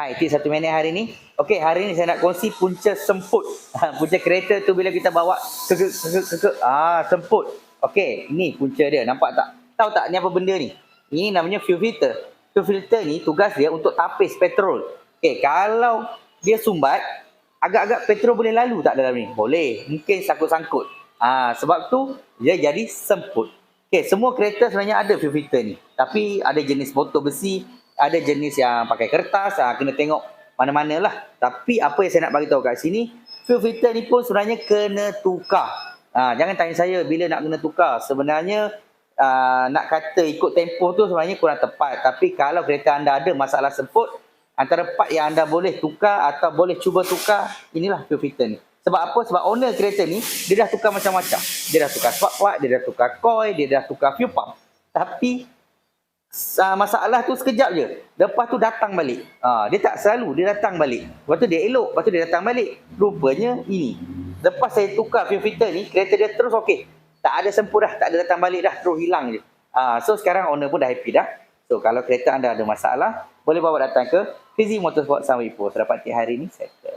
Hai, tip 1 minit hari ni. Okey, hari ni saya nak kongsi punca semput. Punca kereta tu bila kita bawa semput. Okey, ni punca dia. Nampak tak? Tahu tak ni apa benda ni? Ini namanya fuel filter. Fuel filter ni tugas dia untuk tapis petrol. Okey, kalau dia sumbat, agak-agak petrol boleh lalu tak dalam ni? Boleh. Mungkin sangkut-sangkut. Sebab tu dia jadi semput. Okey, semua kereta sebenarnya ada fuel filter ni. Tapi ada jenis botol besi, ada jenis yang pakai kertas, kena tengok mana-mana lah. Tapi apa yang saya nak bagi tahu kat sini, fuel filter ni pun sebenarnya kena tukar. Jangan tanya saya bila nak kena tukar. Sebenarnya nak kata ikut tempoh tu sebenarnya kurang tepat. Tapi kalau kereta anda ada masalah semput, antara part yang anda boleh tukar atau boleh cuba tukar, inilah fuel filter ni. Sebab apa? Sebab owner kereta ni, dia dah tukar macam-macam. Dia dah tukar spark plug, dia dah tukar coil, dia dah tukar fuel pump. Tapi masalah tu sekejap je. Lepas tu datang balik. Dia tak selalu, dia datang balik. Lepas tu dia elok, lepas tu dia datang balik. Rupanya ini. Lepas saya tukar fuel filter ni, kereta dia terus okey. Tak ada semput dah, tak ada datang balik dah, terus hilang je. So sekarang owner pun dah happy dah. So kalau kereta anda ada masalah, boleh bawa datang ke Fizi Motorsport Sunway Post. Dapat hari ni settle.